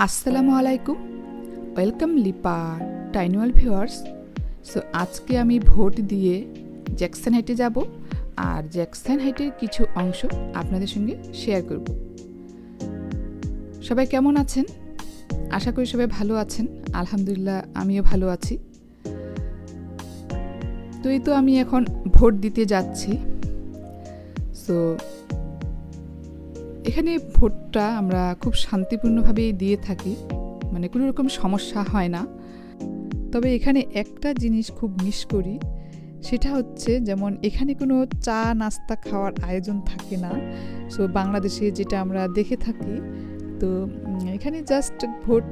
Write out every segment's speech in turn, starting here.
আসসালামু আলাইকুম, welcome Lipa টাইনুয়াল viewers. So আজকে আমি ভোট দিয়ে জ্যাকসন হাইটে যাব, আর জ্যাকসন হাইটের কিছু অংশ আপনাদের সঙ্গে শেয়ার করব। সবাই কেমন আছেন? আশা করি সবাই ভালো আছেন। আলহামদুলিল্লাহ, আমিও ভালো আছি। তো এই তো আমি এখন ভোট দিতে যাচ্ছি। সো এখানে ভোটটা আমরা খুব শান্তিপূর্ণভাবেই দিয়ে থাকি, মানে কোনো রকম সমস্যা হয় না। তবে এখানে একটা জিনিস খুব মিস করি, সেটা হচ্ছে যেমন এখানে কোনো চা নাস্তা খাওয়ার আয়োজন থাকে না। সো বাংলাদেশে যেটা আমরা দেখে থাকি, তো এখানে জাস্ট ভোট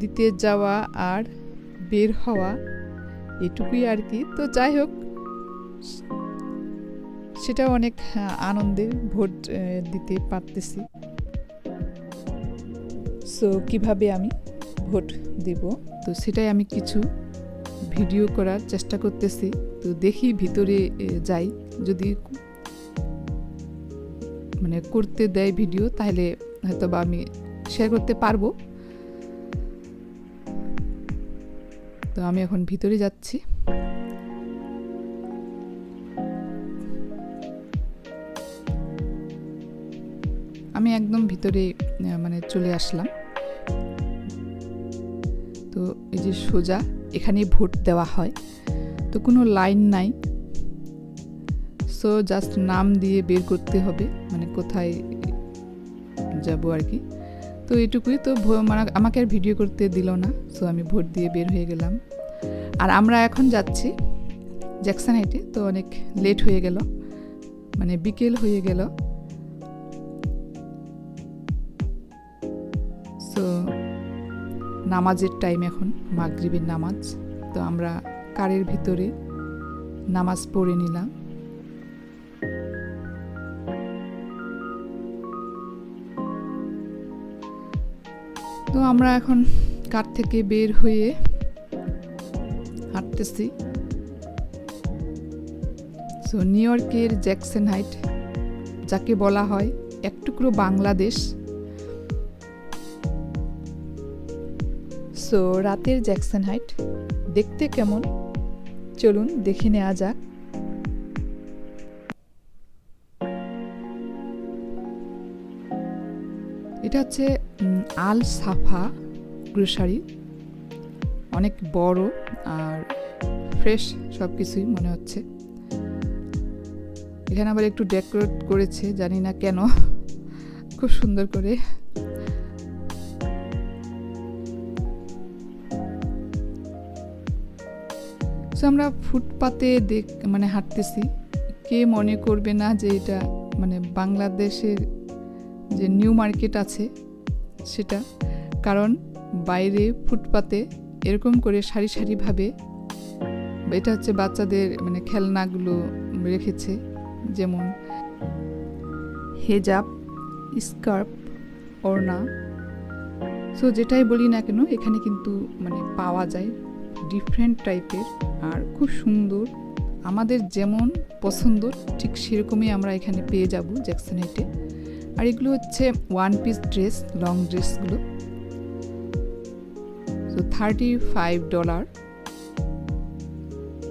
দিতে যাওয়া আর বের হওয়া, এটুকুই আর কি। তো যাই হোক, সেটাও অনেক আনন্দের, ভোট দিতে পারতেছি। সো কিভাবে আমি ভোট দেব, তো সেটাই আমি কিছু ভিডিও করার চেষ্টা করতেছি। তো দেখি ভিতরে যাই, যদি মানে করতে দেয় ভিডিও, তাহলে হয়তো বা আমি শেয়ার করতে পারবো। তো আমি এখন ভিতরে যাচ্ছি। আমি একদম ভিতরে মানে চলে আসলাম। তো এই যে সোজা এখানেই ভোট দেওয়া হয়, তো কোনো লাইন নাই। সো জাস্ট নাম দিয়ে বের করতে হবে, মানে কোথায় যাব আর কি। তো এটুকুই। তো মানে আমাকে আর ভিডিও করতে দিল না, সো আমি ভোট দিয়ে বের হয়ে গেলাম। আর আমরা এখন যাচ্ছি জ্যাকসন হাইটে। তো অনেক লেট হয়ে গেল, মানে বিকেল হয়ে গেল। সো নামাজের টাইম এখন, মাগরিবের নামাজ। তো আমরা কারের ভিতরে নামাজ পড়ে নিলাম। তো আমরা এখন কার থেকে বের হয়ে হাঁটতেছি। সো নিউ ইয়র্কের জ্যাকসন হাইট, যাকে বলা হয় এক টুকরো বাংলাদেশ। সো রাতের জ্যাকসন হাইট দেখতে কেমন, চলুন দেখে নেওয়া যাক। এটা হচ্ছে আল সাফা গ্রোসারি, অনেক বড় আর ফ্রেশ সব কিছুই মনে হচ্ছে। এখানে আবার একটু ডেকোরেট করেছে, জানি না কেন, খুব সুন্দর করে। সো আমরা ফুটপাতে মানে হাঁটতেছি। কে মনে করবে না যে এটা মানে বাংলাদেশের যে নিউ মার্কেট আছে সেটা, কারণ বাইরে ফুটপাতে এরকম করে সারি সারিভাবে, এটা হচ্ছে বাচ্চাদের মানে খেলনাগুলো রেখেছে, যেমন হেজাব, স্কার্ফ, ওড়না। সো যেটাই বলি না কেন, এখানে কিন্তু মানে পাওয়া যায় ডিফারেন্ট টাইপের, আর খুব সুন্দর। আমাদের যেমন পছন্দ ঠিক সেরকমই আমরা এখানে পেয়ে যাব জ্যাকসন হাইটে। আর এগুলো হচ্ছে ওয়ান পিস ড্রেস, লং ড্রেসগুলো। তো $35,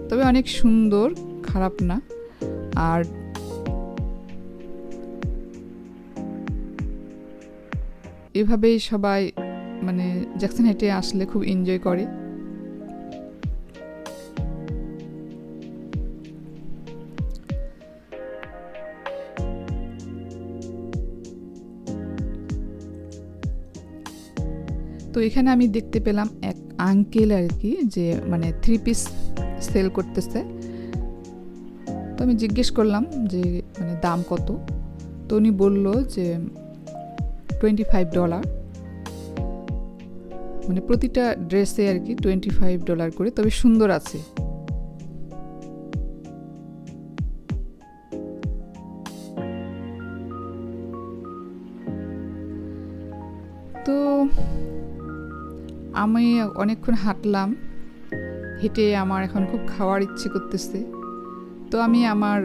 তবে অনেক সুন্দর, খারাপ না। আর এভাবেই সবাই মানে জ্যাকসন হাইটে আসলে খুব এনজয় করে। তো এখানে আমি দেখতে পেলাম এক আঙ্কেল আর কি, যে মানে 3 পিস সেল করতেছে। তো আমি জিজ্ঞেস করলাম যে মানে দাম কত। তো উনি বলল যে $25, মানে প্রতিটা ড্রেসে আর কি $25 করে, তবে সুন্দর আছে। তো আমি অনেকক্ষণ হাঁটলাম, হেঁটে আমার এখন খুব খাওয়ার ইচ্ছে করতেছে। তো আমি আমার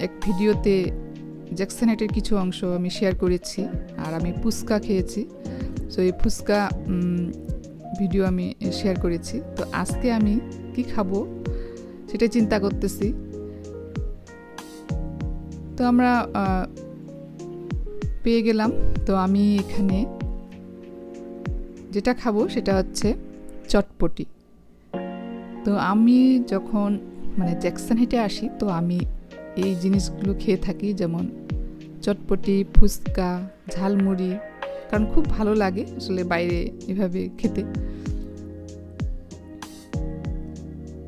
এক ভিডিওতে জ্যাকসন হাইটের কিছু অংশ আমি শেয়ার করেছি, আর আমি ফুচকা খেয়েছি। সো এই ফুচকা ভিডিও আমি শেয়ার করেছি। তো আজকে আমি কি খাবো সেটা চিন্তা করতেছি। তো আমরা পেয়ে গেলাম। তো আমি এখানে যেটা খাবো সেটা হচ্ছে চটপটি। তো আমি যখন মানে জ্যাকসন হাইটে আসি তো আমি এই জিনিসগুলো খেয়ে থাকি, যেমন চটপটি, ফুচকা, ঝালমুড়ি, কারণ খুব ভালো লাগে আসলে বাইরে এভাবে খেতে।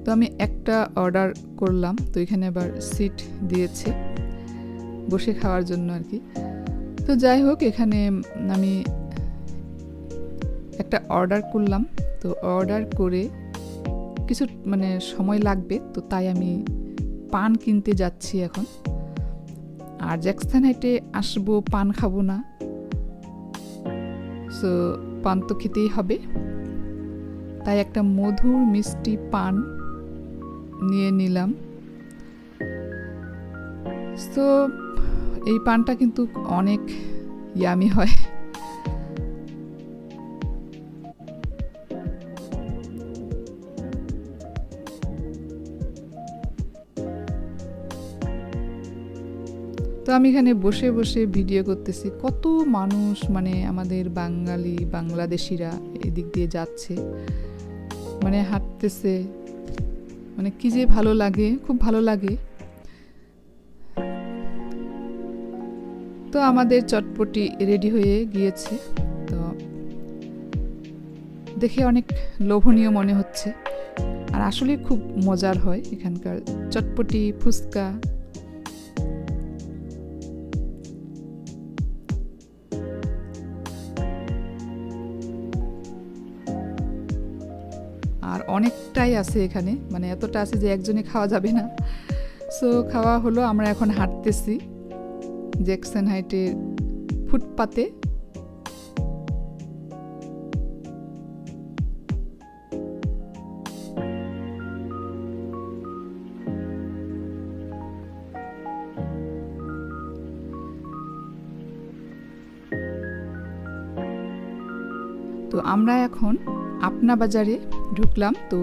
তো আমি একটা অর্ডার করলাম। তো এখানে আবার সিট দিয়েছে বসে খাওয়ার জন্য আর কি। তো যাই হোক, এখানে আমি একটা অর্ডার করলাম। তো অর্ডার করে কিছু মানে সময় লাগবে, তো তাই আমি পান কিনতে যাচ্ছি এখন। আর জ্যাকসন হাইটে আসবো, পান খাবো না, সো পান তো খেতেই হবে। তাই একটা মধুর মিষ্টি পান নিয়ে নিলাম। তো এই পানটা কিন্তু অনেক ইয়ামি হয়। তো আমি এখানে বসে বসে ভিডিও করতেছি। কত মানুষ মানে আমাদের বাংলাদেশিরা এদিক দিয়ে যাচ্ছে, মানে হাঁটতেছে, মানে কি যে ভালো লাগে, খুব ভালো লাগে। তো আমাদের চটপটি রেডি হয়ে গিয়েছে। তো দেখে অনেক লোভনীয় মনে হচ্ছে, আর আসলে খুব মজার হয় এখানকার চটপটি, ফুচকা। আর অনেকটাই আছে এখানে, মানে এতটা আছে যে একজনে খাওয়া যাবে না। সো খাওয়া হলো, আমরা এখন হাঁটতেছি জ্যাকসন হাইটের ফুটপাতে। তো আমরা এখন আপনা বাজারে ঢুকলাম। তো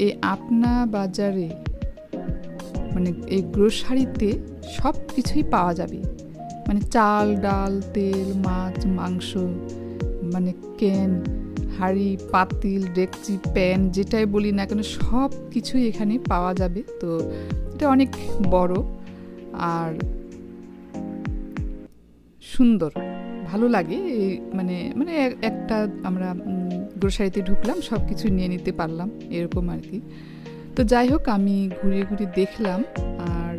এই আপনা বাজারে মানে এই গ্রোসারিতে সব কিছুই পাওয়া যাবে, মানে চাল, ডাল, তেল, মাছ, মাংস, মানে ক্যান, হাঁড়ি, পাতিল, ডেকচি, প্যান, যেটাই বলি না কেন সব কিছুই এখানে পাওয়া যাবে। তো এটা অনেক বড় আর সুন্দর, ভালো লাগে। এই মানে মানে একটা আমরা গ্রোসারিতে ঢুকলাম, সব কিছু নিয়ে নিতে পারলাম, এরকম আর কি। তো যাই হোক, আমি ঘুরিয়ে ঘুরিয়ে দেখলাম আর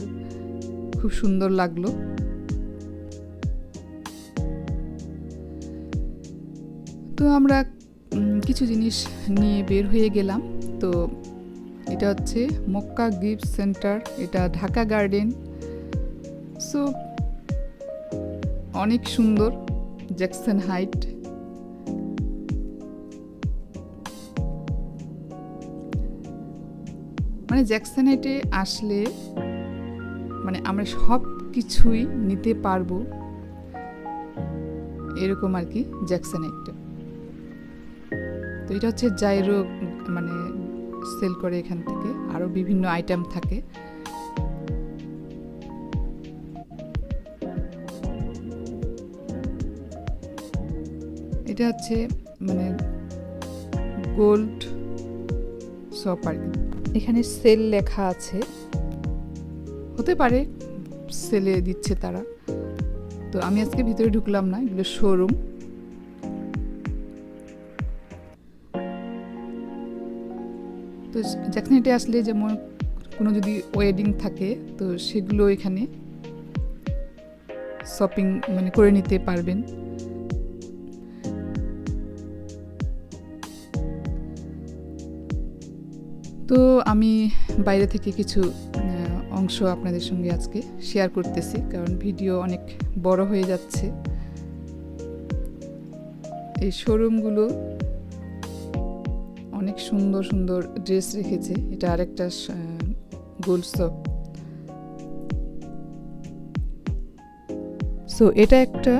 খুব সুন্দর লাগলো। তো আমরা কিছু জিনিস নিয়ে বের হয়ে গেলাম। তো এটা হচ্ছে মক্কা গিফট সেন্টার, এটা ঢাকা গার্ডেন। সো অনেক সুন্দর জ্যাকসন হাইট। মানে জ্যাকসন হাইটে আসলে মানে আমরা সব কিছুই নিতে পারবো, এরকম আর কি জ্যাকসন হাইটটা। তো এটা হচ্ছে জাইরো, মানে সেল করে এখান থেকে, আরও বিভিন্ন আইটেম থাকে। এটা হচ্ছে মানে গোল্ড শপ আর কি। এখানে সেল লেখা আছে, হতে পারে সেলে দিচ্ছে তারা। তো আমি আজকে ভিতরে ঢুকলাম না, এগুলো শোরুম। তো জ্যাকসন হাইটে আসলে যেমন কোনো যদি ওয়েডিং থাকে তো সেগুলো এখানে শপিং মানে করে নিতে পারবেন। তো আমি বাইরে থেকে কিছু অংশ আপনাদের সঙ্গে আজকে শেয়ার করতেছি, কারণ ভিডিও অনেক বড় হয়ে যাচ্ছে। এই শোরুমগুলো অনেক সুন্দর সুন্দর ড্রেস রেখেছে। এটা আরেকটা গোল্ড শপ। সো এটা একটা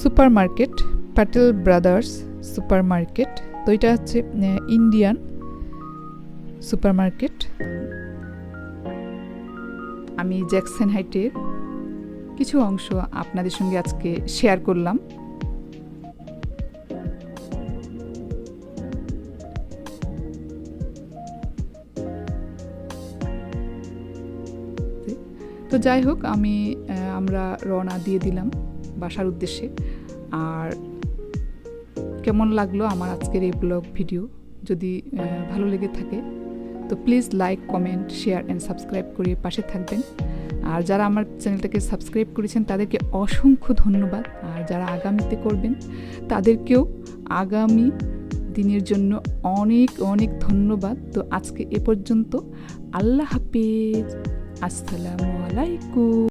super market. Patel brothers super market. তো এটা হচ্ছে ইন্ডিয়ান সুপার মার্কেট। আমি জ্যাকসন হাইটের কিছু অংশ আপনাদের সঙ্গে আজকে শেয়ার করলাম। তো যাই হোক, আমরা রওনা দিয়ে দিলাম বাসার উদ্দেশ্যে। আর কেমন লাগলো আমার আজকের এই ব্লগ ভিডিও? যদি ভালো লেগে থাকে তো please like, comment, share and subscribe করে পাশে থাকবেন। আর যারা আমার চ্যানেলটাকে সাবস্ক্রাইব করেছেন তাদেরকে অসংখ্য ধন্যবাদ। আর যারা আগামীতে করবেন তাদেরকেও আগামী দিনের জন্য অনেক অনেক ধন্যবাদ। তো আজকে এ পর্যন্ত। আল্লাহ হাফেজ। আসসালামু আলাইকুম।